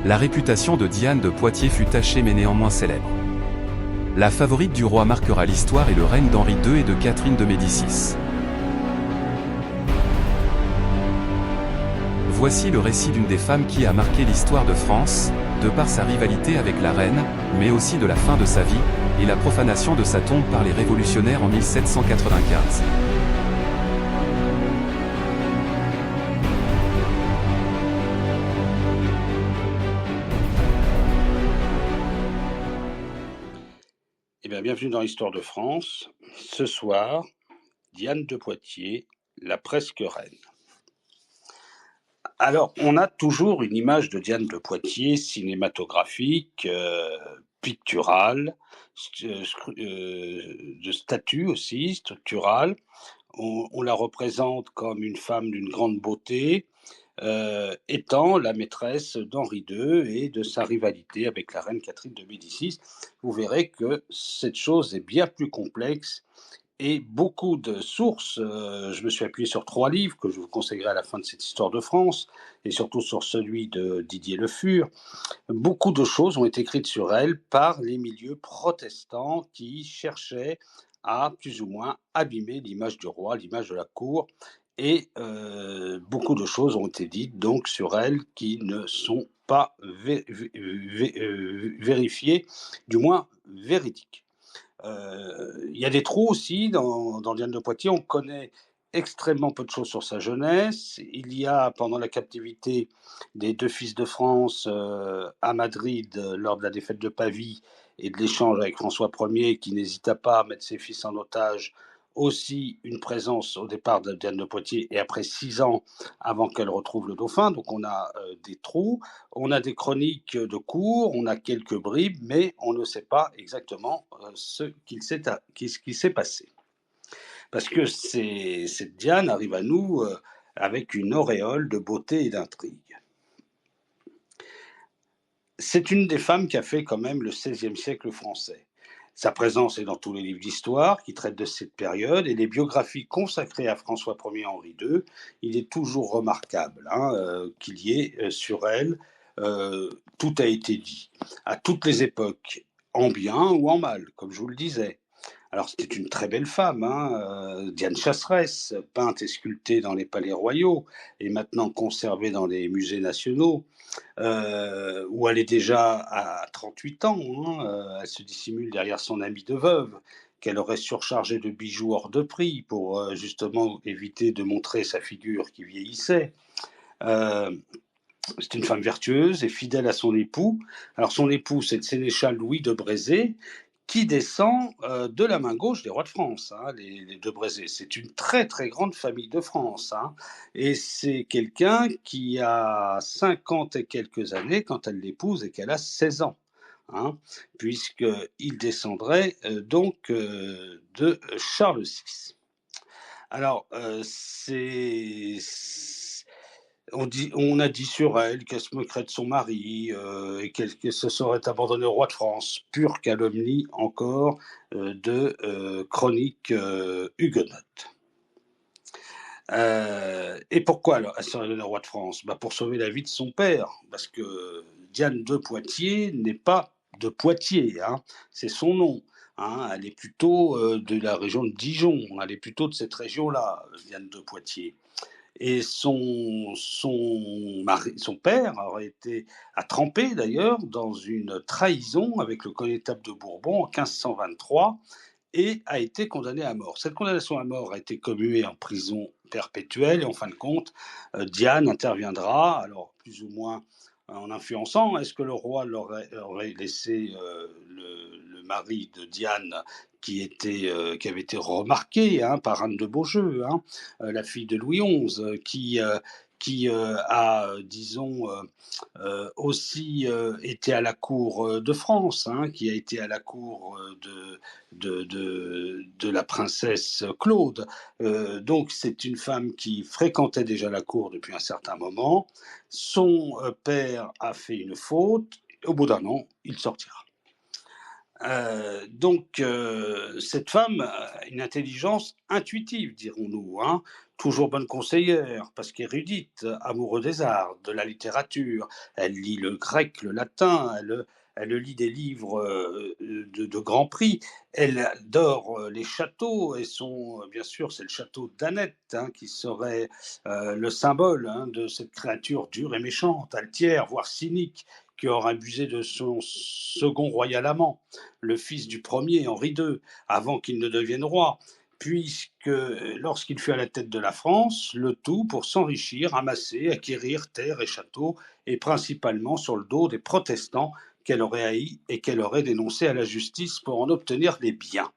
La réputation de Diane de Poitiers fut tachée mais néanmoins célèbre. La favorite du roi marquera l'histoire et le règne d'Henri II et de Catherine de Médicis. Voici le récit d'une des femmes qui a marqué l'histoire de France, de par sa rivalité avec la reine, mais aussi de la fin de sa vie, et la profanation de sa tombe par les révolutionnaires en 1795. Eh bien, bienvenue dans l'Histoire de France. Ce soir, Diane de Poitiers, la presque reine. Alors, on a toujours une image de Diane de Poitiers cinématographique, picturale, de statue aussi, structurale. On la représente comme une femme d'une grande beauté, étant la maîtresse d'Henri II et de sa rivalité avec la reine Catherine de Médicis. Vous verrez que cette chose est bien plus complexe et beaucoup de sources. Je me suis appuyé sur 3 livres que je vous conseillerai à la fin de cette histoire de France, et surtout sur celui de Didier Le Fur. Beaucoup de choses ont été écrites sur elle par les milieux protestants qui cherchaient à plus ou moins abîmer l'image du roi, l'image de la cour, et beaucoup de choses ont été dites donc sur elle qui ne sont pas vérifiées, du moins véridiques. Il y a des trous aussi dans Diane de Poitiers. On connaît extrêmement peu de choses sur sa jeunesse. Il y a, pendant la captivité des 2 fils de France à Madrid, lors de la défaite de Pavie et de l'échange avec François Ier, qui n'hésita pas à mettre ses fils en otage, aussi une présence au départ de Diane de Poitiers et après 6 ans avant qu'elle retrouve le dauphin. Donc on a des trous, on a des chroniques de cours, on a quelques bribes, mais on ne sait pas exactement ce qui s'est passé. Parce que cette Diane arrive à nous avec une auréole de beauté et d'intrigue. C'est une des femmes qui a fait quand même le XVIe siècle français. Sa présence est dans tous les livres d'histoire qui traitent de cette période, et les biographies consacrées à François Ier et Henri II, il est toujours remarquable qu'il y ait sur elle, tout a été dit, à toutes les époques, en bien ou en mal, comme je vous le disais. Alors c'était une très belle femme, Diane Chasseresse, peinte et sculptée dans les palais royaux, et maintenant conservée dans les musées nationaux, où elle est déjà à 38 ans. Elle se dissimule derrière son amie de veuve, qu'elle aurait surchargé de bijoux hors de prix pour justement éviter de montrer sa figure qui vieillissait. C'est une femme vertueuse et fidèle à son époux. Alors son époux, c'est le sénéchal Louis de Brézé, qui descend de la main gauche des rois de France, les de Brézé. C'est une très très grande famille de France, et c'est quelqu'un qui a 50 et quelques années quand elle l'épouse et qu'elle a 16 ans, puisqu'il descendrait donc de Charles VI. Alors, on a dit sur elle qu'elle se moquerait de son mari et qu'elle se serait abandonnée au roi de France. Pure calomnie encore de chroniques huguenotes. Et pourquoi alors elle serait donnée au roi de France? Pour sauver la vie de son père, parce que Diane de Poitiers n'est pas de Poitiers, c'est son nom. Elle est plutôt de la région de Dijon, elle est plutôt de cette région-là, Diane de Poitiers. Et son père a trempé d'ailleurs dans une trahison avec le connétable de Bourbon en 1523 et a été condamné à mort. Cette condamnation à mort a été commuée en prison perpétuelle, et en fin de compte, Diane interviendra, alors plus ou moins en influençant. Est-ce que le roi aurait laissé le mari de Diane, qui avait été remarqué par Anne de Beaujeu, la fille de Louis XI, qui a, disons, aussi été à la cour de France, qui a été à la cour de la princesse Claude. Donc c'est une femme qui fréquentait déjà la cour depuis un certain moment. Son père a fait une faute, au bout d'un an, il sortira. Cette femme a une intelligence intuitive, dirons-nous, hein, toujours bonne conseillère, parce qu'érudite, amoureuse des arts, de la littérature. Elle lit le grec, le latin, elle lit des livres de grand prix. Elle adore les châteaux, et bien sûr, c'est le château d'Annette, hein, qui serait le symbole, hein, de cette créature dure et méchante, altière, voire cynique, qui aurait abusé de son second royal amant, le fils du premier, Henri II, avant qu'il ne devienne roi, puisque lorsqu'il fut à la tête de la France, le tout pour s'enrichir, amasser, acquérir terres et châteaux, et principalement sur le dos des protestants qu'elle aurait haïs et qu'elle aurait dénoncés à la justice pour en obtenir des biens.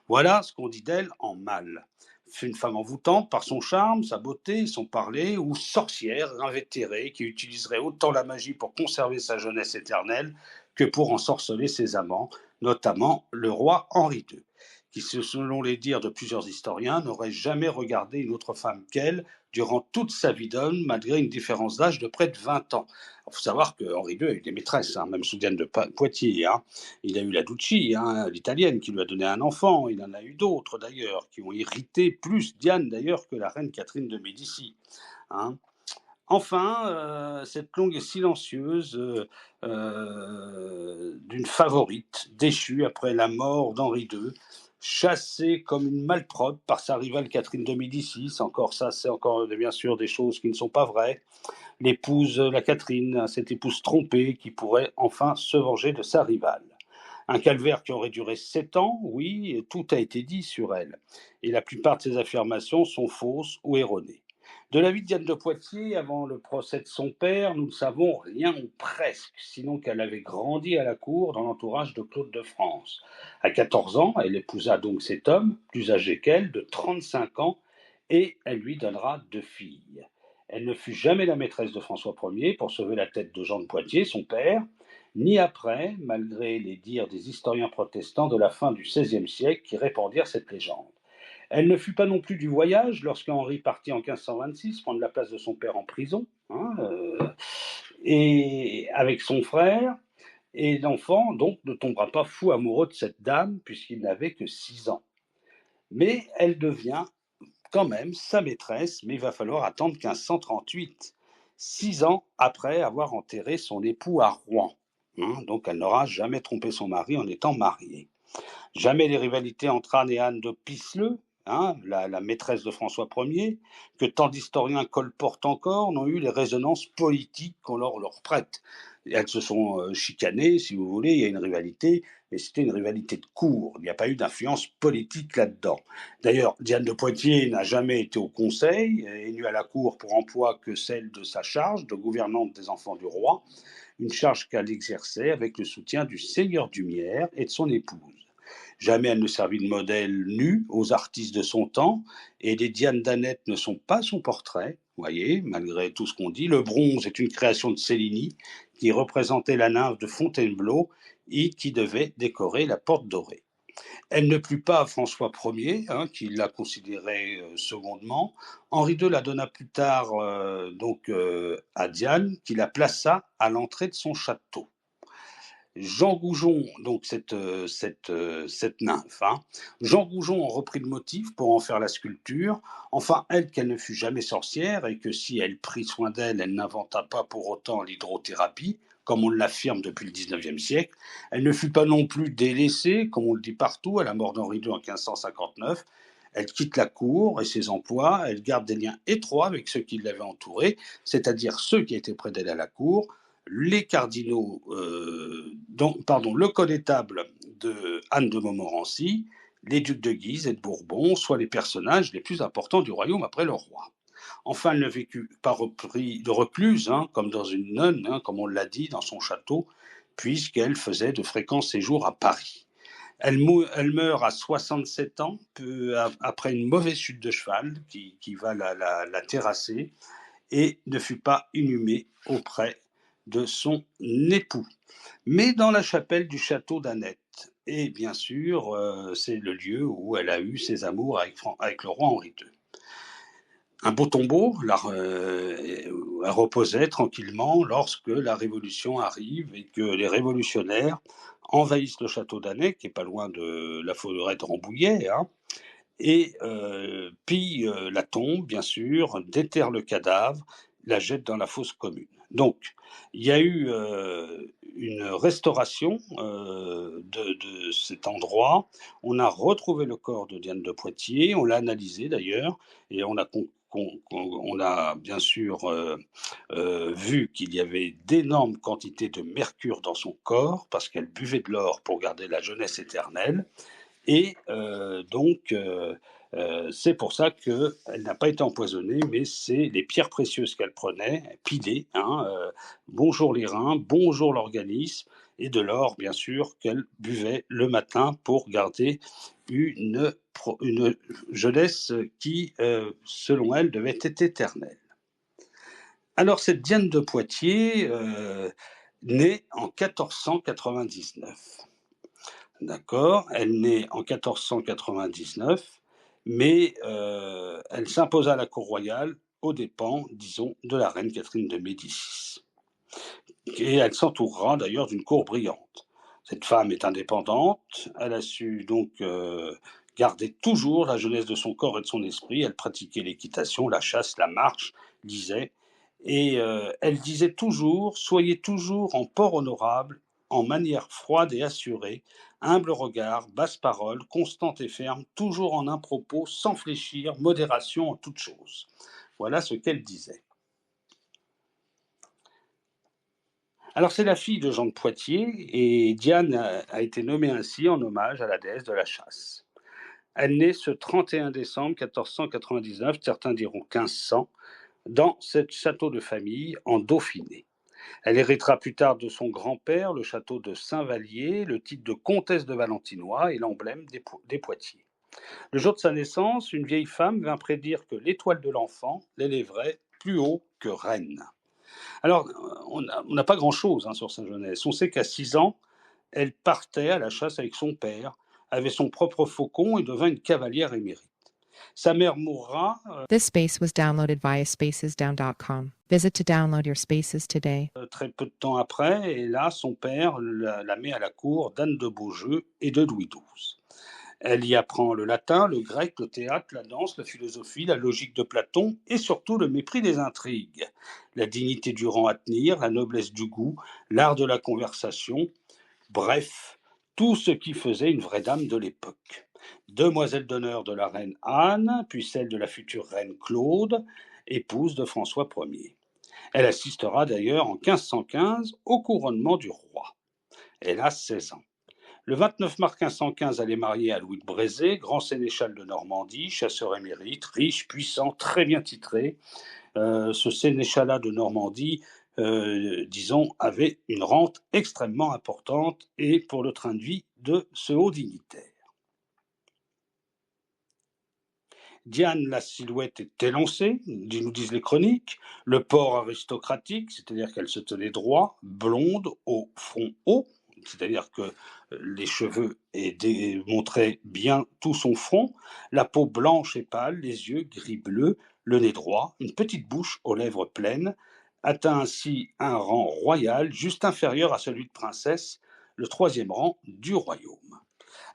Voilà ce qu'on dit d'elle en mal. C'est une femme envoûtante par son charme, sa beauté, son parler, ou sorcière invétérée qui utiliserait autant la magie pour conserver sa jeunesse éternelle que pour ensorceler ses amants, notamment le roi Henri II, qui, selon les dires de plusieurs historiens, n'aurait jamais regardé une autre femme qu'elle durant toute sa vie d'homme, malgré une différence d'âge de près de 20 ans. Il faut savoir que Henri II a eu des maîtresses, hein, même sous Diane de Poitiers. Hein. Il a eu la Ducci, hein, l'italienne, qui lui a donné un enfant. Il en a eu d'autres, d'ailleurs, qui ont irrité plus Diane, d'ailleurs, que la reine Catherine de Médicis. Hein. Enfin, cette longue et silencieuse d'une favorite déchue après la mort d'Henri II, chassée comme une malpropre par sa rivale Catherine de Médicis. Encore ça, c'est encore bien sûr des choses qui ne sont pas vraies. L'épouse, la Catherine, cette épouse trompée qui pourrait enfin se venger de sa rivale. Un calvaire qui aurait duré 7 ans, oui, et tout a été dit sur elle. Et la plupart de ces affirmations sont fausses ou erronées. De la vie de Diane de Poitiers, avant le procès de son père, nous ne savons rien ou presque, sinon qu'elle avait grandi à la cour dans l'entourage de Claude de France. À 14 ans, elle épousa donc cet homme, plus âgé qu'elle, de 35 ans, et elle lui donnera 2 filles. Elle ne fut jamais la maîtresse de François Ier pour sauver la tête de Jean de Poitiers, son père, ni après, malgré les dires des historiens protestants de la fin du XVIe siècle qui répandirent cette légende. Elle ne fut pas non plus du voyage lorsqu'Henri partit en 1526 prendre la place de son père en prison, hein, et avec son frère, et l'enfant donc ne tombera pas fou amoureux de cette dame puisqu'il n'avait que 6 ans. Mais elle devient quand même sa maîtresse, mais il va falloir attendre 1538, 6 ans après avoir enterré son époux à Rouen. Hein, donc elle n'aura jamais trompé son mari en étant mariée. Jamais les rivalités entre Anne et Anne de Pisseleu, hein, la maîtresse de François Ier, que tant d'historiens colportent encore, n'ont eu les résonances politiques qu'on leur prête. Elles se sont chicanées, si vous voulez, il y a une rivalité, mais c'était une rivalité de cour. Il n'y a pas eu d'influence politique là-dedans. D'ailleurs, Diane de Poitiers n'a jamais été au conseil, élue à la cour pour emploi que celle de sa charge de gouvernante des enfants du roi, une charge qu'elle exerçait avec le soutien du seigneur d'Humières et de son épouse. Jamais elle ne servit de modèle nu aux artistes de son temps, et les Diane d'Annette ne sont pas son portrait, voyez, malgré tout ce qu'on dit. Le bronze est une création de Cellini, qui représentait la nymphe de Fontainebleau et qui devait décorer la porte dorée. Elle ne plut pas à François Ier, hein, qui la considérait secondement. Henri II la donna plus tard à Diane, qui la plaça à l'entrée de son château. Jean Goujon, donc cette nymphe, hein. Jean Goujon en reprit le motif pour en faire la sculpture. Enfin, elle, qu'elle ne fut jamais sorcière et que si elle prit soin d'elle, elle n'inventa pas pour autant l'hydrothérapie, comme on l'affirme depuis le XIXe siècle. Elle ne fut pas non plus délaissée, comme on le dit partout, à la mort d'Henri II en 1559. Elle quitte la cour et ses emplois, elle garde des liens étroits avec ceux qui l'avaient entourée, c'est-à-dire ceux qui étaient près d'elle à la cour, les cardinaux, le connétable de Anne de Montmorency, les ducs de Guise et de Bourbon, soit les personnages les plus importants du royaume après le roi. Enfin, elle ne vécut pas repris de recluse, hein, comme dans une nonne, hein, comme on l'a dit, dans son château, puisqu'elle faisait de fréquents séjours à Paris. Elle meurt à 67 ans, peu après une mauvaise chute de cheval qui va la terrasser, et ne fut pas inhumée auprès de son époux, mais dans la chapelle du château d'Annette. Et bien sûr, c'est le lieu où elle a eu ses amours avec le roi Henri II. Un beau tombeau, elle reposait tranquillement lorsque la Révolution arrive et que les révolutionnaires, envahissent le château d'Annet, qui est pas loin de la forêt de Rambouillet, hein, et pillent la tombe, bien sûr, déterrent le cadavre, la jettent dans la fosse commune. Donc, il y a eu une restauration de cet endroit. On a retrouvé le corps de Diane de Poitiers, on l'a analysé d'ailleurs, et on a bien sûr vu qu'il y avait d'énormes quantités de mercure dans son corps, parce qu'elle buvait de l'or pour garder la jeunesse éternelle. Et c'est pour ça qu'elle n'a pas été empoisonnée, mais c'est les pierres précieuses qu'elle prenait, pilées, hein, bonjour les reins, bonjour l'organisme, et de l'or, bien sûr, qu'elle buvait le matin pour garder une jeunesse qui, selon elle, devait être éternelle. Alors, cette Diane de Poitiers naît en 1499. D'accord, elle naît en 1499, mais elle s'imposa à la cour royale aux dépens, disons, de la reine Catherine de Médicis. Et elle s'entourera d'ailleurs d'une cour brillante. Cette femme est indépendante, elle a su donc garder toujours la jeunesse de son corps et de son esprit. Elle pratiquait l'équitation, la chasse, la marche, lisait, et elle disait toujours « Soyez toujours en port honorable, en manière froide et assurée, humble regard, basse parole, constante et ferme, toujours en un propos, sans fléchir, modération en toutes choses. » Voilà ce qu'elle disait. Alors c'est la fille de Jean de Poitiers, et Diane a été nommée ainsi en hommage à la déesse de la chasse. Elle naît ce 31 décembre 1499, certains diront 1500, dans ce château de famille en Dauphiné. Elle héritera plus tard de son grand-père le château de Saint-Vallier, le titre de comtesse de Valentinois et l'emblème des Poitiers. Le jour de sa naissance, une vieille femme vint prédire que l'étoile de l'enfant l'élèverait plus haut que reine. Alors, on n'a pas grand-chose sur sa jeunesse. On sait qu'à 6 ans, elle partait à la chasse avec son père, avait son propre faucon et devint une cavalière émérite. Sa mère mourra This space was downloaded via spacesdown.com. Visit to download your spaces today. Très peu de temps après, et là, son père la met à la cour d'Anne de Beaujeu et de Louis XII. Elle y apprend le latin, le grec, le théâtre, la danse, la philosophie, la logique de Platon et surtout le mépris des intrigues, la dignité du rang à tenir, la noblesse du goût, l'art de la conversation, bref, tout ce qui faisait une vraie dame de l'époque. Demoiselle d'honneur de la reine Anne, puis celle de la future reine Claude, épouse de François Ier. Elle assistera d'ailleurs en 1515 au couronnement du roi. Elle a 16 ans. Le 29 mars 1515, elle est mariée à Louis de Brézé, grand sénéchal de Normandie, chasseur émérite, riche, puissant, très bien titré. Ce sénéchalat de Normandie, disons, avait une rente extrêmement importante et pour le train de vie de ce haut dignitaire. Diane, la silhouette est élancée, nous disent les chroniques, le port aristocratique, c'est-à-dire qu'elle se tenait droit, blonde, au front haut, c'est-à-dire que les cheveux montraient bien tout son front, la peau blanche et pâle, les yeux gris-bleu, le nez droit, une petite bouche aux lèvres pleines, atteint ainsi un rang royal juste inférieur à celui de princesse, le 3e rang du royaume.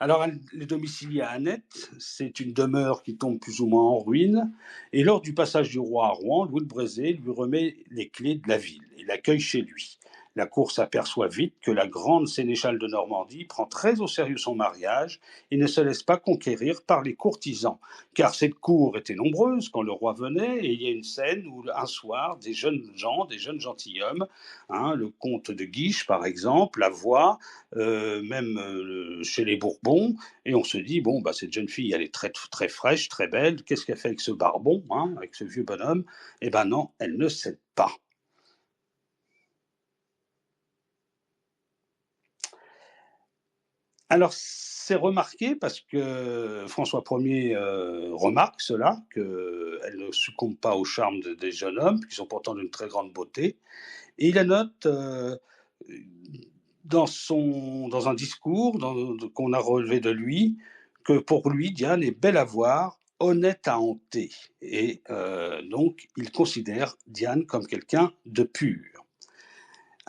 Alors, elle est domiciliée à Annette, c'est une demeure qui tombe plus ou moins en ruine, et lors du passage du roi à Rouen, Louis de Brézé lui remet les clés de la ville et l'accueille chez lui. La cour s'aperçoit vite que la grande sénéchale de Normandie prend très au sérieux son mariage et ne se laisse pas conquérir par les courtisans, car cette cour était nombreuse quand le roi venait, et il y a une scène où un soir, des jeunes gens, des jeunes gentilshommes, le comte de Guiche par exemple, la voient, même chez les Bourbons, et on se dit, bon, cette jeune fille, elle est très, très fraîche, très belle, qu'est-ce qu'elle fait avec ce barbon, avec ce vieux bonhomme? Eh ben non, elle ne cède pas. Alors, c'est remarqué parce que François Ier remarque cela, qu'elle ne succombe pas au charme des jeunes hommes, qui sont pourtant d'une très grande beauté. Et il annote dans un discours qu'on a relevé de lui, que pour lui, Diane est belle à voir, honnête à hanter. Et donc, il considère Diane comme quelqu'un de pur.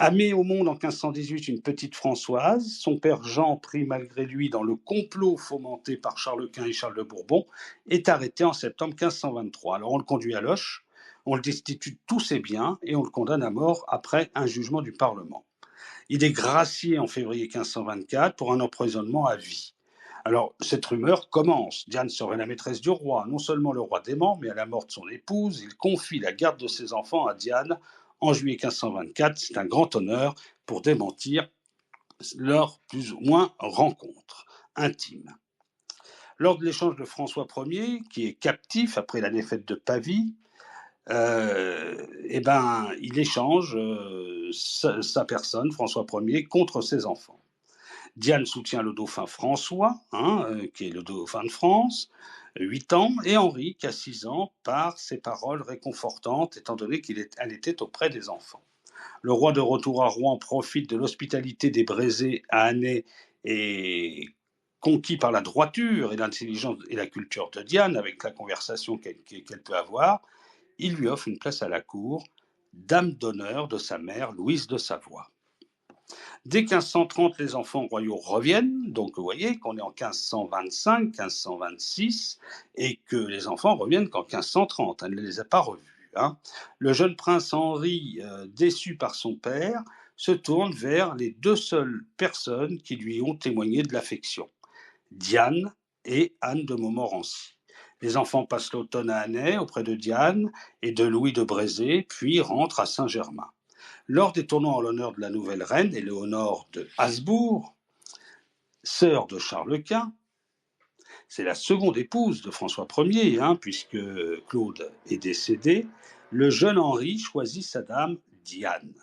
met au monde en 1518 une petite Françoise. Son père Jean, pris malgré lui dans le complot fomenté par Charles Quint et Charles de Bourbon, est arrêté en septembre 1523. Alors on le conduit à Loches, on le destitue de tous ses biens et on le condamne à mort après un jugement du Parlement. Il est gracié en février 1524 pour un emprisonnement à vie. Alors, cette rumeur commence. Diane serait la maîtresse du roi. Non seulement le roi dément, mais à la mort de son épouse, il confie la garde de ses enfants à Diane en juillet 1524. C'est un grand honneur pour démentir leur plus ou moins rencontre intime. Lors de l'échange de François Ier, qui est captif après la défaite de Pavie, il échange sa personne, François Ier, contre ses enfants. Diane soutient le dauphin François, qui est le dauphin de France, 8 ans, et Henri, qui a 6 ans, par ses paroles réconfortantes, étant donné qu'elle était auprès des enfants. Le roi, de retour à Rouen, profite de l'hospitalité des Brésés à Annay et conquis par la droiture et l'intelligence et la culture de Diane, avec la conversation qu'elle peut avoir. Il lui offre une place à la cour, dame d'honneur de sa mère, Louise de Savoie. Dès 1530, les enfants royaux reviennent, donc vous voyez qu'on est en 1525, 1526, et que les enfants reviennent qu'en 1530, elle ne les a pas revus. Le jeune prince Henri, déçu par son père, se tourne vers les 2 seules personnes qui lui ont témoigné de l'affection, Diane et Anne de Montmorency. Les enfants passent l'automne à Annay auprès de Diane et de Louis de Brézé, puis rentrent à Saint-Germain. Lors des tournois en l'honneur de la nouvelle reine, Éléonore de Habsbourg, sœur de Charles Quint, c'est la seconde épouse de François Ier, puisque Claude est décédé, le jeune Henri choisit sa dame Diane.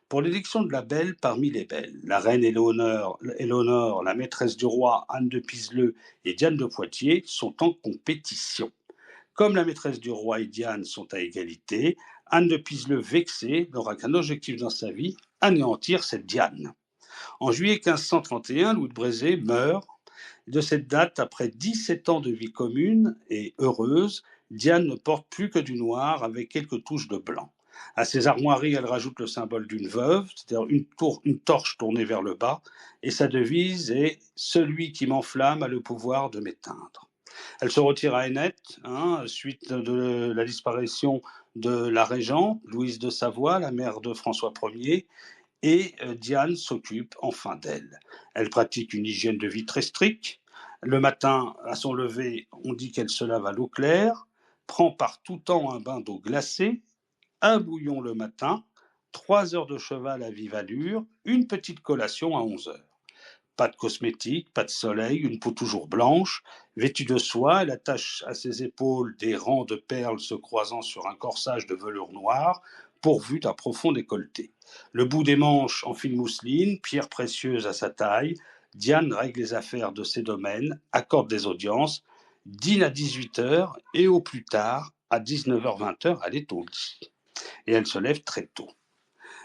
Pour l'élection de la belle parmi les belles, la reine Éléonore, la maîtresse du roi Anne de Pizeleu et Diane de Poitiers sont en compétition. Comme la maîtresse du roi et Diane sont à égalité, Anne de Pizeleu, vexée, n'aura qu'un objectif dans sa vie, anéantir cette Diane. En juillet 1531, Louis de Brézé meurt. De cette date, après 17 ans de vie commune et heureuse, Diane ne porte plus que du noir avec quelques touches de blanc. À ses armoiries, elle rajoute le symbole d'une veuve, c'est-à-dire une torche tournée vers le bas, et sa devise est « Celui qui m'enflamme a le pouvoir de m'éteindre ». Elle se retire à Ainet, suite de la disparition de la régente, Louise de Savoie, la mère de François Ier, et Diane s'occupe enfin d'elle. Elle pratique une hygiène de vie très stricte. Le matin, à son lever, on dit qu'elle se lave à l'eau claire, prend par tout temps un bain d'eau glacée, un bouillon le matin, 3 heures de cheval à vive allure, une petite collation à 11 heures. Pas de cosmétiques, pas de soleil, une peau toujours blanche. Vêtue de soie, elle attache à ses épaules des rangs de perles se croisant sur un corsage de velours noir, pourvu d'un profond décolleté. Le bout des manches en fine mousseline, pierre précieuse à sa taille. Diane règle les affaires de ses domaines, accorde des audiences, dîne à 18h et au plus tard, à 19h-20h, elle est au lit. Et elle se lève très tôt.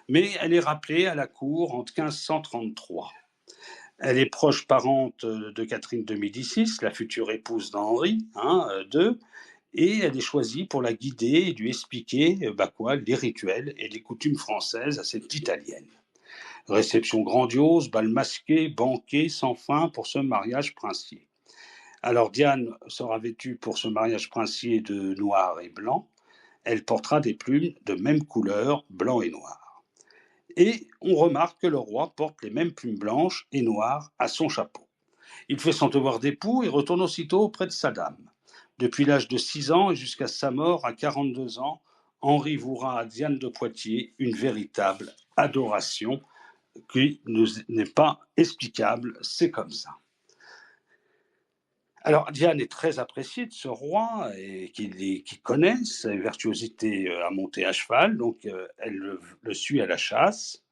Mais elle est rappelée à la cour en 1533. Elle est proche parente de Catherine de Médicis, la future épouse d'Henri II, et elle est choisie pour la guider et lui expliquer les rituels et les coutumes françaises à cette italienne. Réception grandiose, bal masqué, banquet sans fin pour ce mariage princier. Alors Diane sera vêtue pour ce mariage princier de noir et blanc. Elle portera des plumes de même couleur, blanc et noir. Et on remarque que le roi porte les mêmes plumes blanches et noires à son chapeau. Il fait son devoir d'époux et retourne aussitôt auprès de sa dame. Depuis l'âge de 6 ans et jusqu'à sa mort à 42 ans, Henri vouera à Diane de Poitiers une véritable adoration qui n'est pas explicable, c'est comme ça. Alors Diane est très appréciée de ce roi et qui connaît, sa virtuosité à monter à cheval, donc elle le suit à la chasse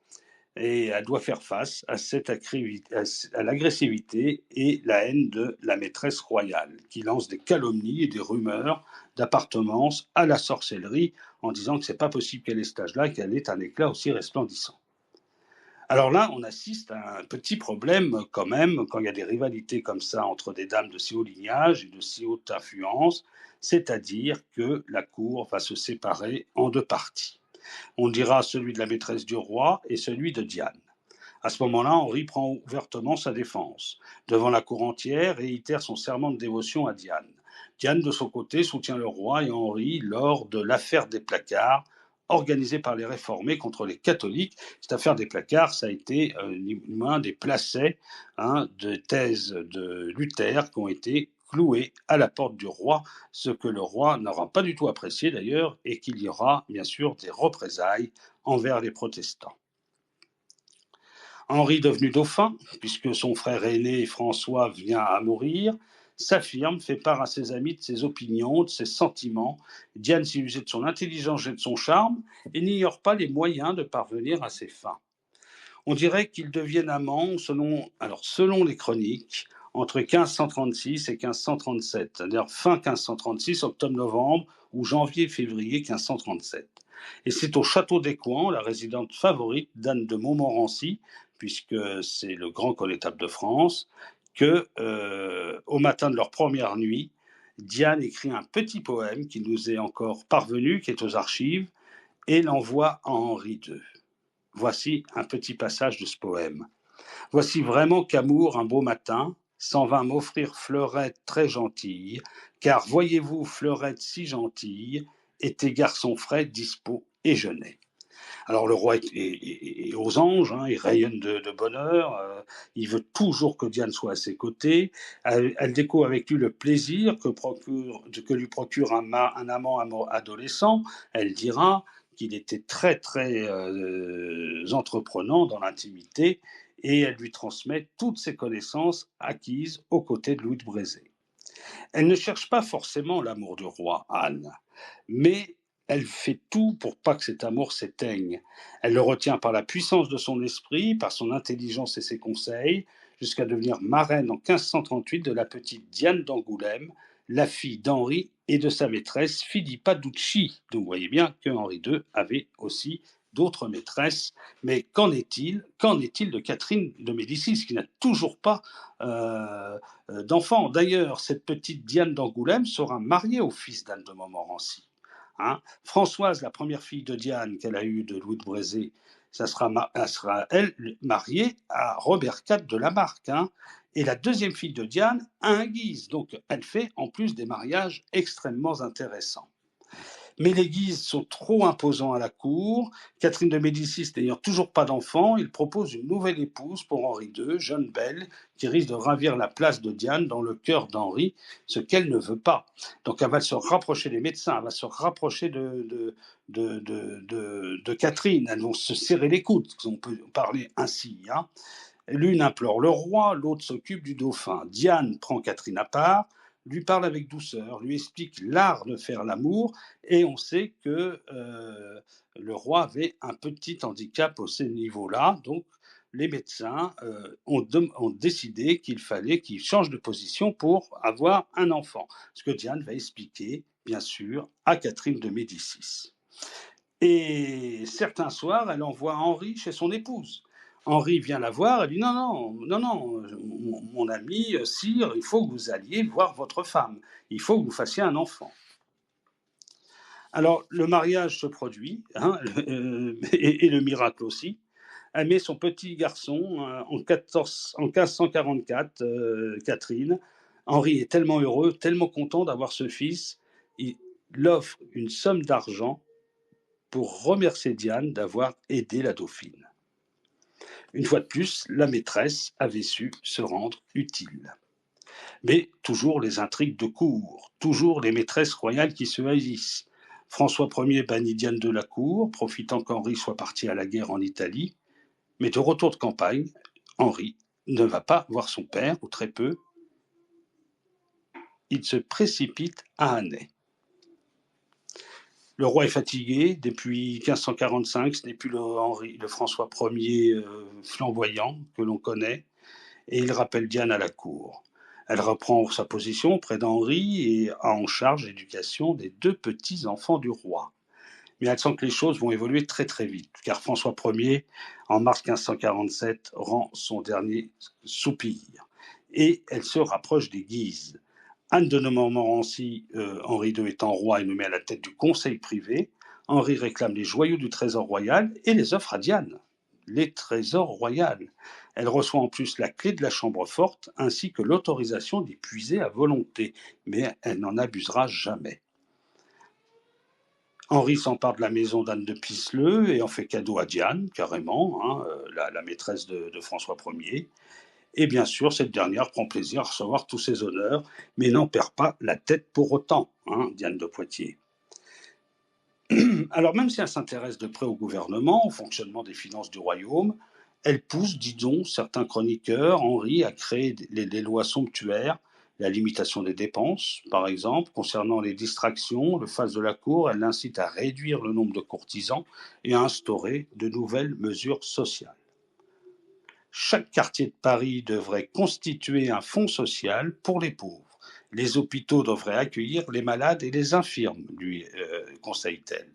et elle doit faire face à l'agressivité et la haine de la maîtresse royale qui lance des calomnies et des rumeurs d'appartenance à la sorcellerie en disant que c'est pas possible qu'elle ait cet âge-là, qu'elle ait un éclat aussi resplendissant. Alors là, on assiste à un petit problème quand même, quand il y a des rivalités comme ça entre des dames de si haut lignage et de si haute influence, c'est-à-dire que la cour va se séparer en 2 parties. On dira celui de la maîtresse du roi et celui de Diane. À ce moment-là, Henri prend ouvertement sa défense devant la cour entière et itère son serment de dévotion à Diane. Diane, de son côté, soutient le roi et Henri lors de l'affaire des placards, organisée par les réformés contre les catholiques. Cette affaire des placards, ça a été ni moins des placets de thèses de Luther qui ont été cloués à la porte du roi, ce que le roi n'aura pas du tout apprécié d'ailleurs, et qu'il y aura bien sûr des représailles envers les protestants. Henri, devenu dauphin, puisque son frère aîné François vient à mourir, s'affirme, fait part à ses amis de ses opinions, de ses sentiments. Diane s'est usée de son intelligence et de son charme et n'ignore pas les moyens de parvenir à ses fins. On dirait qu'ils deviennent amants selon les chroniques, entre 1536 et 1537, c'est-à-dire fin 1536, octobre-novembre, ou janvier-février 1537. Et c'est au château d'Écouen, la résidence favorite d'Anne de Montmorency, puisque c'est le grand connétable de France, que, au matin de leur première nuit, Diane écrit un petit poème qui nous est encore parvenu, qui est aux archives, et l'envoie à Henri II. Voici un petit passage de ce poème. « Voici vraiment qu'amour, un beau matin, s'en vint m'offrir Fleurette très gentille, car voyez-vous, Fleurette si gentille, était garçon frais, dispo et jeunet. » Alors le roi est aux anges, il rayonne de bonheur, il veut toujours que Diane soit à ses côtés, elle découvre avec lui le plaisir que lui procure un amant adolescent, elle dira qu'il était très très entreprenant dans l'intimité, et elle lui transmet toutes ses connaissances acquises aux côtés de Louis de Brézé. Elle ne cherche pas forcément l'amour du roi, Anne, mais elle fait tout pour pas que cet amour s'éteigne. Elle le retient par la puissance de son esprit, par son intelligence et ses conseils, jusqu'à devenir marraine en 1538 de la petite Diane d'Angoulême, la fille d'Henri et de sa maîtresse Philippa Ducci. Donc vous voyez bien que Henri II avait aussi d'autres maîtresses. Mais qu'en est-il de Catherine de Médicis, qui n'a toujours pas d'enfant? D'ailleurs, cette petite Diane d'Angoulême sera mariée au fils d'Anne de Montmorency. Françoise, la première fille de Diane qu'elle a eue de Louis de Brézé, elle sera elle mariée à Robert IV de Lamarck. Et la deuxième fille de Diane a un Guise. Donc elle fait en plus des mariages extrêmement intéressants. Mais les Guises sont trop imposants à la cour. Catherine de Médicis n'ayant toujours pas d'enfant, il propose une nouvelle épouse pour Henri II, jeune belle, qui risque de ravir la place de Diane dans le cœur d'Henri, ce qu'elle ne veut pas. Donc elle va se rapprocher des médecins, elle va se rapprocher de Catherine, elles vont se serrer les coudes, on peut parler ainsi. L'une implore le roi, l'autre s'occupe du dauphin. Diane prend Catherine à part, lui parle avec douceur, lui explique l'art de faire l'amour, et on sait que le roi avait un petit handicap à ce niveau-là, donc les médecins ont décidé qu'il fallait qu'il change de position pour avoir un enfant, ce que Diane va expliquer, bien sûr, à Catherine de Médicis. Et certains soirs, elle envoie Henri chez son épouse. Henri vient la voir, elle dit non, mon ami, sire, il faut que vous alliez voir votre femme, il faut que vous fassiez un enfant. Alors le mariage se produit, et le miracle aussi. Elle met son petit garçon en 1544, Catherine. Henri est tellement heureux, tellement content d'avoir ce fils, il offre une somme d'argent pour remercier Diane d'avoir aidé la dauphine. Une fois de plus, la maîtresse avait su se rendre utile. Mais toujours les intrigues de cour, toujours les maîtresses royales qui se haïssent. François Ier bannit Diane de la cour, profitant qu'Henri soit parti à la guerre en Italie. Mais de retour de campagne, Henri ne va pas voir son père, ou très peu. Il se précipite à Annay. Le roi est fatigué, depuis 1545, ce n'est plus le François Ier flamboyant que l'on connaît, et il rappelle Diane à la cour. Elle reprend sa position auprès d'Henri et a en charge l'éducation des deux petits-enfants du roi. Mais elle sent que les choses vont évoluer très très vite, car François Ier, en mars 1547, rend son dernier soupir, et elle se rapproche des Guises. Anne de Montmorency, Henri II étant roi, est nommé à la tête du conseil privé. Henri réclame les joyaux du trésor royal et les offre à Diane. Les trésors royaux. Elle reçoit en plus la clé de la chambre forte ainsi que l'autorisation d'y puiser à volonté, mais elle n'en abusera jamais. Henri s'empare de la maison d'Anne de Pisseleu et en fait cadeau à Diane, carrément, la maîtresse de François Ier. Et bien sûr, cette dernière prend plaisir à recevoir tous ces honneurs, mais n'en perd pas la tête pour autant, Diane de Poitiers. Alors même si elle s'intéresse de près au gouvernement, au fonctionnement des finances du royaume, elle pousse, disons, certains chroniqueurs, Henri, à créer les lois somptuaires, la limitation des dépenses, par exemple, concernant les distractions, le face de la cour, elle l'incite à réduire le nombre de courtisans et à instaurer de nouvelles mesures sociales. Chaque quartier de Paris devrait constituer un fonds social pour les pauvres. Les hôpitaux devraient accueillir les malades et les infirmes, lui conseille-t-elle.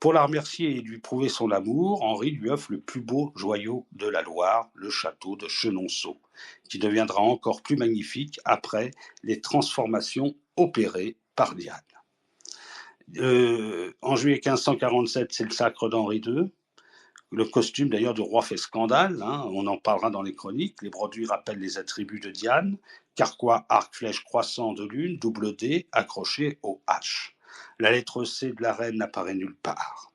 Pour la remercier et lui prouver son amour, Henri lui offre le plus beau joyau de la Loire, le château de Chenonceau, qui deviendra encore plus magnifique après les transformations opérées par Diane. En juillet 1547, c'est le sacre d'Henri II. Le costume d'ailleurs du roi fait scandale, on en parlera dans les chroniques. Les broderies rappellent les attributs de Diane, carquois, arc, flèche, croissant de lune, double D, accroché au H. La lettre C de la reine n'apparaît nulle part.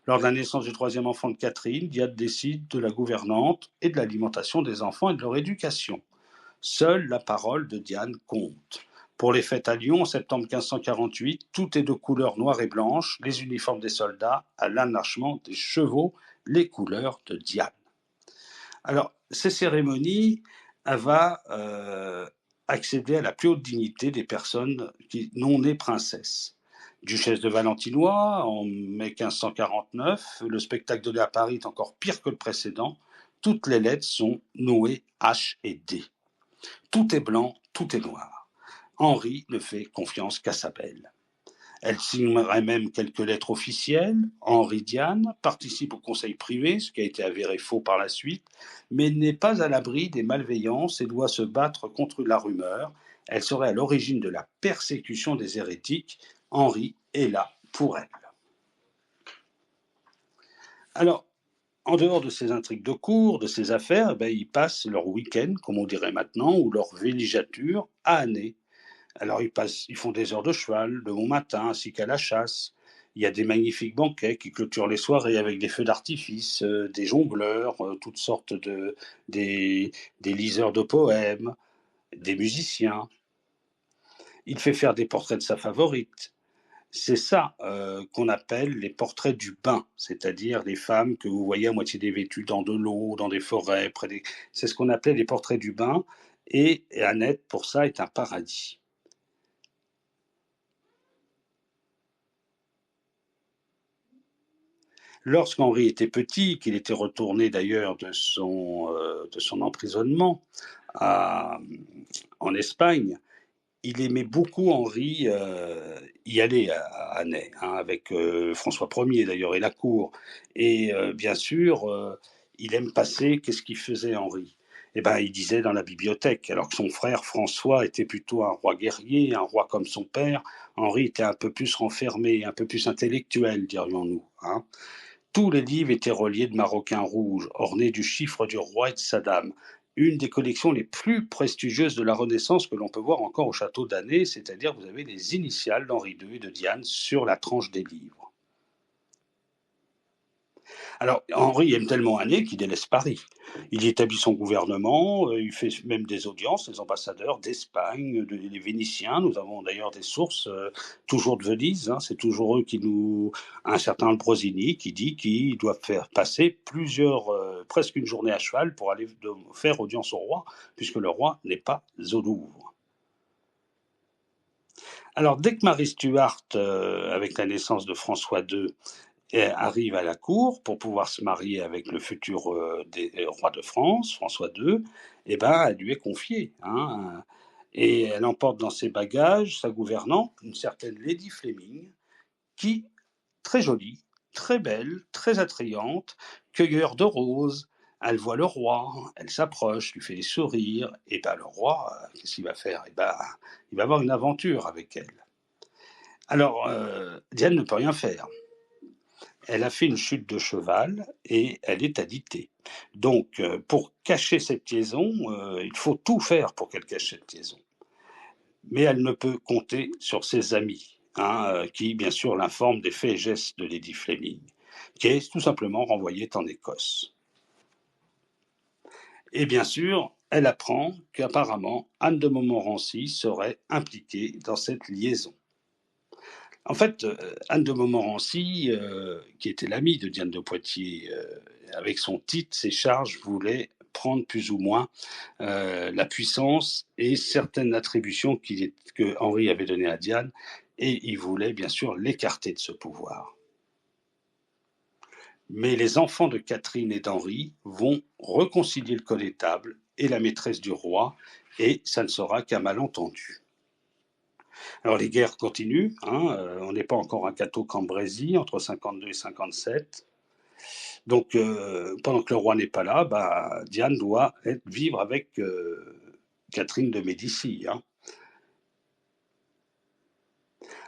Lors de la naissance du troisième enfant de Catherine, Diane décide de la gouvernante et de l'alimentation des enfants et de leur éducation. Seule la parole de Diane compte. Pour les fêtes à Lyon, en septembre 1548, tout est de couleur noire et blanche, les uniformes des soldats, à l'harnachement des chevaux, les couleurs de Diane. Alors, ces cérémonies, elle va accéder à la plus haute dignité des personnes non nées princesses. Duchesse de Valentinois, en mai 1549, le spectacle donné à Paris est encore pire que le précédent. Toutes les lettres sont nouées H et D. Tout est blanc, tout est noir. Henri ne fait confiance qu'à sa belle. Elle signerait même quelques lettres officielles. Henri Diane participe au conseil privé, ce qui a été avéré faux par la suite, mais n'est pas à l'abri des malveillances et doit se battre contre la rumeur. Elle serait à l'origine de la persécution des hérétiques. Henri est là pour elle. Alors, en dehors de ces intrigues de cour, de ces affaires, ils passent leur week-end, comme on dirait maintenant, ou leur villégiature à Annay. Alors ils font des heures de cheval, de bon matin, ainsi qu'à la chasse. Il y a des magnifiques banquets qui clôturent les soirées avec des feux d'artifice, des jongleurs, toutes sortes des liseurs de poèmes, des musiciens. Il fait faire des portraits de sa favorite. C'est ça qu'on appelle les portraits du bain, c'est-à-dire les femmes que vous voyez à moitié dévêtues dans de l'eau, dans des forêts, c'est ce qu'on appelait les portraits du bain, et Annette, pour ça, est un paradis. Lorsqu'Henri était petit, qu'il était retourné d'ailleurs de son emprisonnement en Espagne, il aimait beaucoup Henri y aller à Annay, avec François Ier d'ailleurs et la cour. Et bien sûr, il aime passer, qu'est-ce qu'il faisait Henri ? Il disait dans la bibliothèque, alors que son frère François était plutôt un roi guerrier, un roi comme son père. Henri était un peu plus renfermé, un peu plus intellectuel, dirions-nous. Tous les livres étaient reliés de maroquin rouge, ornés du chiffre du roi et de sa dame. Une des collections les plus prestigieuses de la Renaissance que l'on peut voir encore au château d'Annay, c'est-à-dire vous avez les initiales d'Henri II et de Diane sur la tranche des livres. Alors, Henri aime tellement Annay qu'il délaisse Paris. Il y établit son gouvernement, il fait même des audiences, les ambassadeurs d'Espagne, les Vénitiens. Nous avons d'ailleurs des sources, toujours de Venise, c'est toujours eux qui nous... Un certain Albrosini qui dit qu'ils doivent faire passer presque une journée à cheval pour aller faire audience au roi, puisque le roi n'est pas au Louvre. Alors, dès que Marie Stuart, avec la naissance de François II, arrive à la cour pour pouvoir se marier avec le futur roi de France, François II, elle lui est confiée. Et elle emporte dans ses bagages sa gouvernante, une certaine Lady Fleming, qui, très jolie, très belle, très attrayante, cueilleur de roses, elle voit le roi, elle s'approche, lui fait des sourires, et le roi, qu'est-ce qu'il va faire ? Il va avoir une aventure avec elle. Alors, Diane ne peut rien faire. elle a fait une chute de cheval et elle est alitée. Donc, pour cacher cette liaison, il faut tout faire pour qu'elle cache cette liaison. Mais elle ne peut compter sur ses amis, qui, bien sûr, l'informent des faits et gestes de Lady Fleming, qui est tout simplement renvoyée en Écosse. Et bien sûr, elle apprend qu'apparemment Anne de Montmorency serait impliquée dans cette liaison. En fait, Anne de Montmorency, qui était l'amie de Diane de Poitiers, avec son titre, ses charges, voulait prendre plus ou moins la puissance et certaines attributions que Henri avait données à Diane, et il voulait bien sûr l'écarter de ce pouvoir. Mais les enfants de Catherine et d'Henri vont réconcilier le connétable et la maîtresse du roi, et ça ne sera qu'un malentendu. Alors les guerres continuent, on n'est pas encore à Cateau-Cambrésis entre 52 et 57. Donc pendant que le roi n'est pas là, Diane doit vivre avec Catherine de Médicis.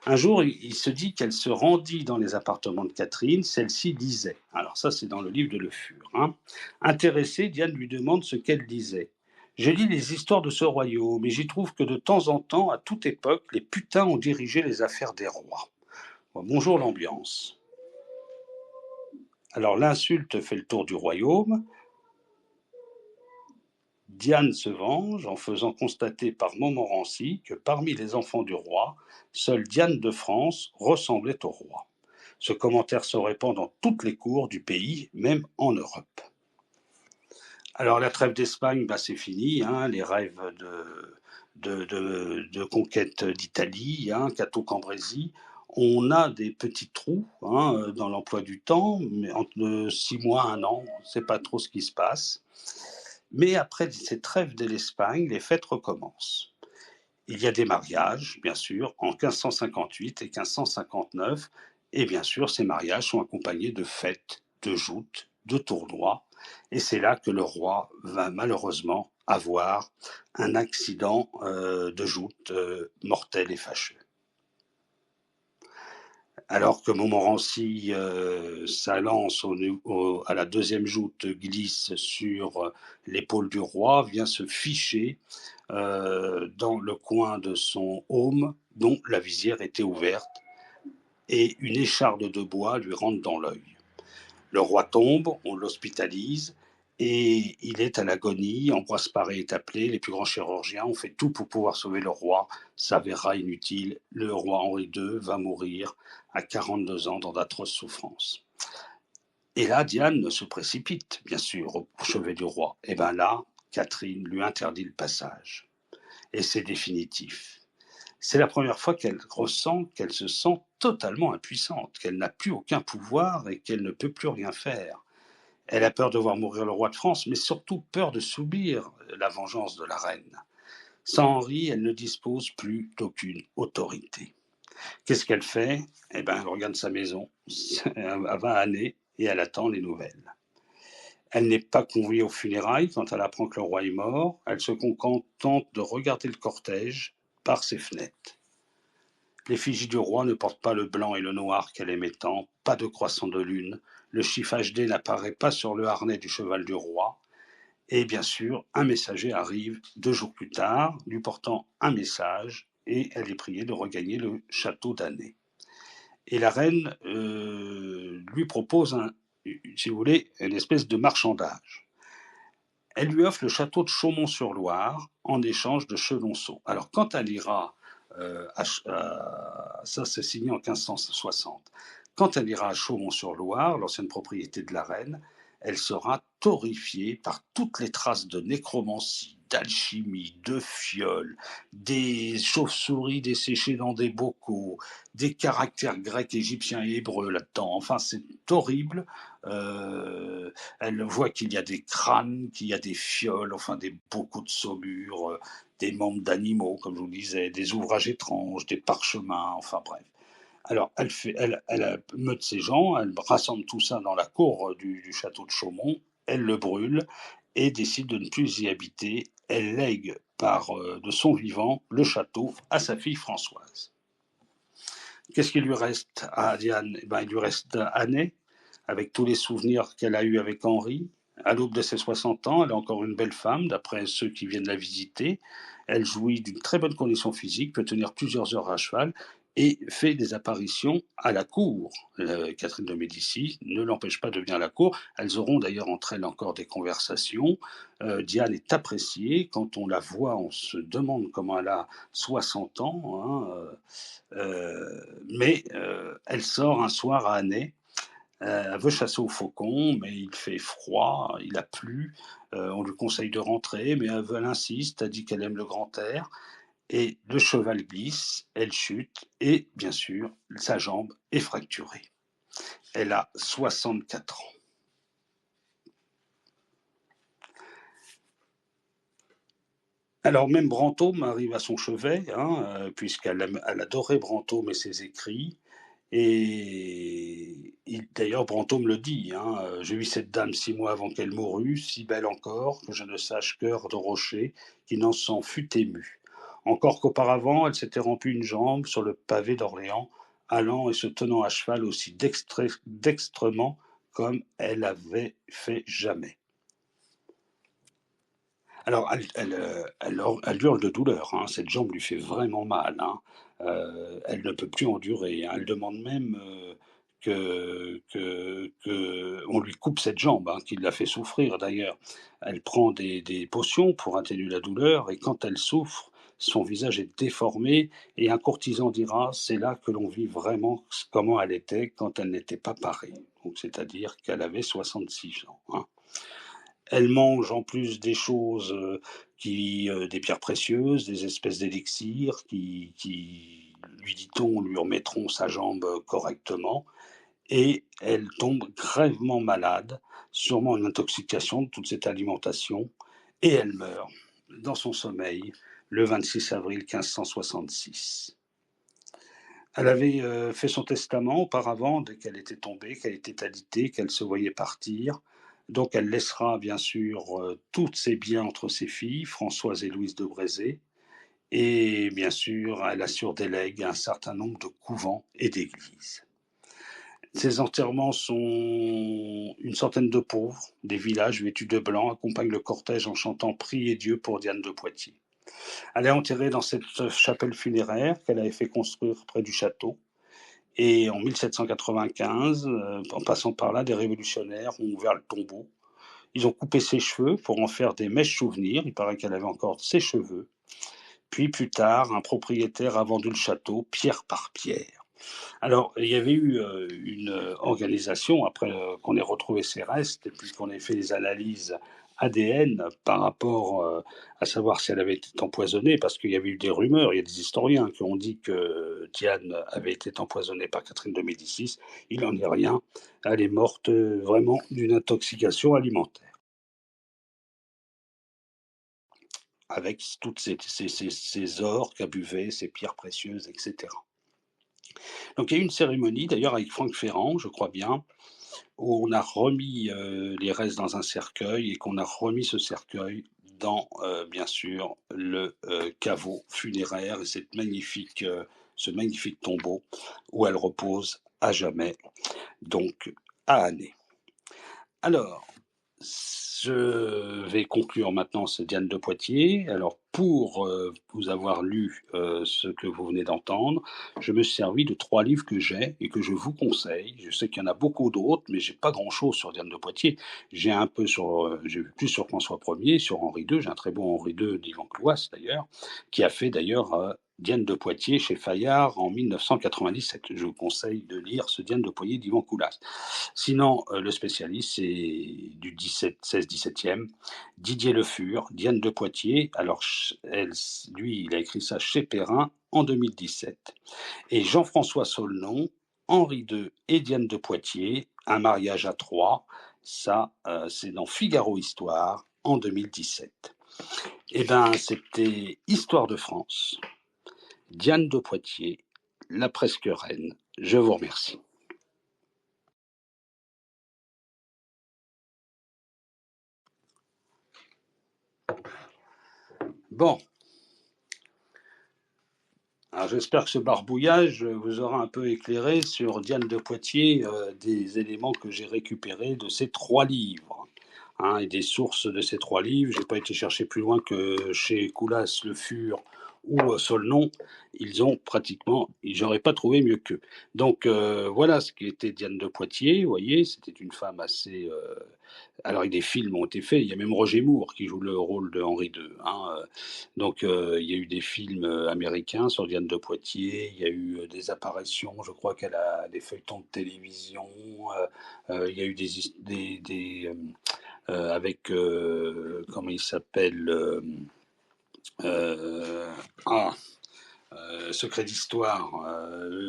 Un jour, il se dit qu'elle se rendit dans les appartements de Catherine, celle-ci lisait. Alors ça, c'est dans le livre de Le Fur. Intéressée, Diane lui demande ce qu'elle lisait. Je lis les histoires de ce royaume et j'y trouve que de temps en temps, à toute époque, les putains ont dirigé les affaires des rois. Bonjour l'ambiance. Alors l'insulte fait le tour du royaume. Diane se venge en faisant constater par Montmorency que parmi les enfants du roi, seule Diane de France ressemblait au roi. Ce commentaire se répand dans toutes les cours du pays, même en Europe. Alors la trêve d'Espagne, c'est fini, les rêves de conquête d'Italie, Cateau-Cambrésis. On a des petits trous dans l'emploi du temps, mais entre 6 mois, 1 an, on ne sait pas trop ce qui se passe. Mais après cette trêve de l'Espagne, les fêtes recommencent. Il y a des mariages, bien sûr, en 1558 et 1559, et bien sûr, ces mariages sont accompagnés de fêtes, de joutes, de tournois, et c'est là que le roi va malheureusement avoir un accident de joute mortel et fâcheux. Alors que Montmorency, sa lance à la deuxième joute glisse sur l'épaule du roi, vient se ficher dans le coin de son aume dont la visière était ouverte et une écharde de bois lui rentre dans l'œil. Le roi tombe, on l'hospitalise et il est à l'agonie. Ambroise Paré est appelé, les plus grands chirurgiens ont fait tout pour pouvoir sauver le roi, s'avérera inutile. Le roi Henri II va mourir à 42 ans dans d'atroces souffrances. Et là, Diane se précipite, bien sûr, au chevet du roi. Et bien là, Catherine lui interdit le passage. Et c'est définitif. C'est la première fois qu'elle ressent qu'elle se sent totalement impuissante, qu'elle n'a plus aucun pouvoir et qu'elle ne peut plus rien faire. Elle a peur de voir mourir le roi de France, mais surtout peur de subir la vengeance de la reine. Sans Henri, elle ne dispose plus d'aucune autorité. Qu'est-ce qu'elle fait ? Elle regarde sa maison à 20 années et elle attend les nouvelles. Elle n'est pas conviée aux funérailles quand elle apprend que le roi est mort. Elle se contente de regarder le cortège par ses fenêtres. L'effigie du roi ne porte pas le blanc et le noir qu'elle aimait tant, pas de croissant de lune, le chiffre HD n'apparaît pas sur le harnais du cheval du roi, et bien sûr, un messager arrive 2 jours plus tard, lui portant un message, et elle est priée de regagner le château d'Annay. Et la reine lui propose, si vous voulez, une espèce de marchandage. Elle lui offre le château de Chaumont-sur-Loire en échange de Chenonceau. Alors quand elle ira ça c'est signé en 1560. Quand elle ira à Chaumont-sur-Loire, l'ancienne propriété de la reine, elle sera horrifiée par toutes les traces de nécromancie, d'alchimie, de fioles, des chauves-souris desséchées dans des bocaux, des caractères grecs, égyptiens et hébreux là-dedans. Enfin, c'est horrible. Elle voit qu'il y a des crânes, qu'il y a des fioles, enfin des bocaux de saumure, des membres d'animaux, comme je vous disais, des ouvrages étranges, des parchemins, enfin bref. Alors, elle meute ses gens, elle rassemble tout ça dans la cour du château de Chaumont, elle le brûle et décide de ne plus y habiter. Elle lègue de son vivant le château à sa fille Françoise. Qu'est-ce qu'il lui reste à Diane ? Il lui reste Annay, avec tous les souvenirs qu'elle a eus avec Henri. À l'aube de ses 60 ans, elle est encore une belle femme, d'après ceux qui viennent la visiter. Elle jouit d'une très bonne condition physique, peut tenir plusieurs heures à cheval et fait des apparitions à la cour. Catherine de Médicis ne l'empêche pas de venir à la cour. Elles auront d'ailleurs entre elles encore des conversations. Diane est appréciée. Quand on la voit, on se demande comment elle a 60 ans. Mais elle sort un soir à Annay. Elle veut chasser au faucon, mais il fait froid, il a plu. On lui conseille de rentrer, mais elle insiste, elle dit qu'elle aime le grand air. Et le cheval glisse, elle chute, et bien sûr, sa jambe est fracturée. Elle a 64 ans. Alors même Brantôme arrive à son chevet, puisqu'elle adorait Brantôme et ses écrits. Et d'ailleurs, Brantôme le dit, j'ai vu cette dame 6 mois avant qu'elle mourût, si belle encore, que je ne sache cœur de rocher, qui n'en s'en fût ému. Encore qu'auparavant, elle s'était rompue une jambe sur le pavé d'Orléans, allant et se tenant à cheval aussi dextrement comme elle avait fait jamais. Alors, elle hurle de douleur, cette jambe lui fait vraiment mal, elle ne peut plus endurer, elle demande même on lui coupe cette jambe, qui l'a fait souffrir d'ailleurs. Elle prend des potions pour atténuer la douleur, et quand elle souffre, son visage est déformé, et un courtisan dira, c'est là que l'on vit vraiment comment elle était quand elle n'était pas parée. Donc, c'est-à-dire qu'elle avait 66 ans. Elle mange en plus des choses des pierres précieuses, des espèces d'élixirs qui, lui dit-on, lui remettront sa jambe correctement. Et elle tombe gravement malade, sûrement une intoxication de toute cette alimentation, et elle meurt dans son sommeil le 26 avril 1566. Elle avait fait son testament auparavant, dès qu'elle était tombée, qu'elle était alitée, qu'elle se voyait partir. Donc elle laissera bien sûr tous ses biens entre ses filles, Françoise et Louise de Brézé. Et bien sûr, elle assure des legs un certain nombre de couvents et d'églises. Ces enterrements sont une centaine de pauvres, des villages vêtus de blanc accompagnent le cortège en chantant « Priez Dieu pour Diane de Poitiers ». Elle est enterrée dans cette chapelle funéraire qu'elle avait fait construire près du château. Et en 1795, en passant par là, des révolutionnaires ont ouvert le tombeau. Ils ont coupé ses cheveux pour en faire des mèches souvenirs. Il paraît qu'elle avait encore ses cheveux. Puis plus tard, un propriétaire a vendu le château pierre par pierre. Alors, il y avait eu une organisation, après qu'on ait retrouvé ses restes, et puis qu'on ait fait des analyses ADN par rapport à savoir si elle avait été empoisonnée, parce qu'il y avait eu des rumeurs, il y a des historiens qui ont dit que Diane avait été empoisonnée par Catherine de Médicis. Il n'en est rien. Elle est morte vraiment d'une intoxication alimentaire, avec toutes ces ors qu'elle buvait, ces pierres précieuses, etc. Donc il y a eu une cérémonie, d'ailleurs avec Franck Ferrand, je crois bien, où on a remis les restes dans un cercueil et qu'on a remis ce cercueil dans, bien sûr, le caveau funéraire et ce magnifique tombeau où elle repose à jamais, donc à Annay. Alors, je vais conclure maintenant ce Diane de Poitiers. Alors, pour vous avoir lu ce que vous venez d'entendre, je me suis servi de 3 livres que j'ai et que je vous conseille. Je sais qu'il y en a beaucoup d'autres, mais j'ai pas grand-chose sur Diane de Poitiers. J'ai vu plus sur François Ier, sur Henri II. J'ai un très bon Henri II d'Ivan Cloas d'ailleurs, qui a fait d'ailleurs Diane de Poitiers chez Fayard en 1997. Je vous conseille de lire ce Diane de Poitiers d'Ivan Cloas. Sinon, le spécialiste, c'est du 16-17e, Didier Le Fur, Diane de Poitiers. Alors, lui, il a écrit ça chez Perrin en 2017. Et Jean-François Saulnon, Henri II et Diane de Poitiers, un mariage à 3. Ça, c'est dans Figaro Histoire en 2017. Eh bien, c'était Histoire de France, Diane de Poitiers, la presque reine. Je vous remercie. Bon. Alors j'espère que ce barbouillage vous aura un peu éclairé sur Diane de Poitiers, des éléments que j'ai récupérés de ces 3 livres, hein, et des sources de ces 3 livres. J'ai pas été chercher plus loin que chez Coulas, Le Fur ou Solnon. J'aurais pas trouvé mieux qu'eux. Donc voilà ce qui était Diane de Poitiers. Vous voyez, c'était une femme assez. Alors, des films ont été faits. Il y a même Roger Moore qui joue le rôle de Henri II, hein. Donc, il y a eu des films américains sur Diane de Poitiers. Il y a eu des apparitions. Je crois qu'elle a des feuilletons de télévision. Il y a eu avec comment il s'appelle ah, Secret d'Histoire,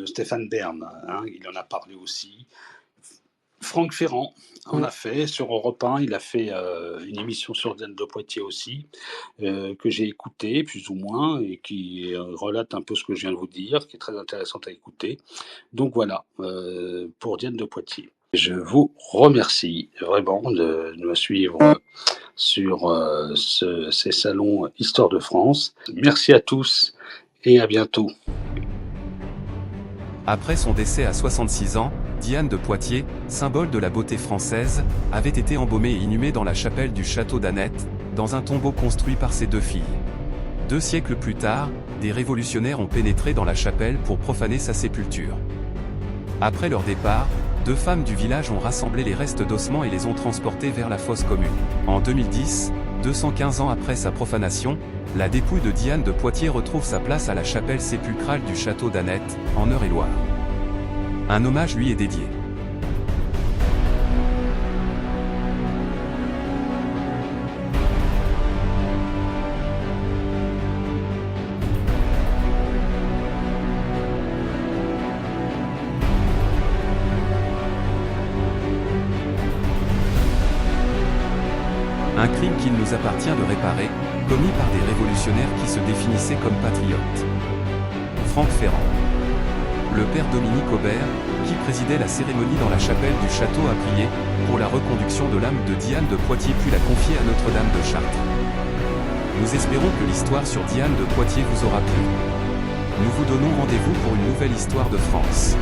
Stéphane Bern, hein, il en a parlé aussi. Franck Ferrand en a fait sur Europe 1, il a fait une émission sur Diane de Poitiers aussi, que j'ai écouté plus ou moins et qui relate un peu ce que je viens de vous dire, qui est très intéressante à écouter. Donc voilà, pour Diane de Poitiers. Je vous remercie vraiment de me suivre sur ces salons Histoire de France. Merci à tous et à bientôt. Après son décès à 66 ans, Diane de Poitiers, symbole de la beauté française, avait été embaumée et inhumée dans la chapelle du château d'Annette, dans un tombeau construit par ses 2 filles. 2 siècles plus tard, des révolutionnaires ont pénétré dans la chapelle pour profaner sa sépulture. Après leur départ, 2 femmes du village ont rassemblé les restes d'ossements et les ont transportés vers la fosse commune. En 2010, 215 ans après sa profanation, la dépouille de Diane de Poitiers retrouve sa place à la chapelle sépulcrale du château d'Annette, en Eure-et-Loir. Un hommage lui est dédié. Un crime qu'il nous appartient de réparer, commis par des révolutionnaires qui se définissaient comme patriotes. Franck Ferrand. Le père Dominique Aubert, qui présidait la cérémonie dans la chapelle du château, a prié pour la reconduction de l'âme de Diane de Poitiers puis l'a confiée à Notre-Dame de Chartres. Nous espérons que l'histoire sur Diane de Poitiers vous aura plu. Nous vous donnons rendez-vous pour une nouvelle histoire de France.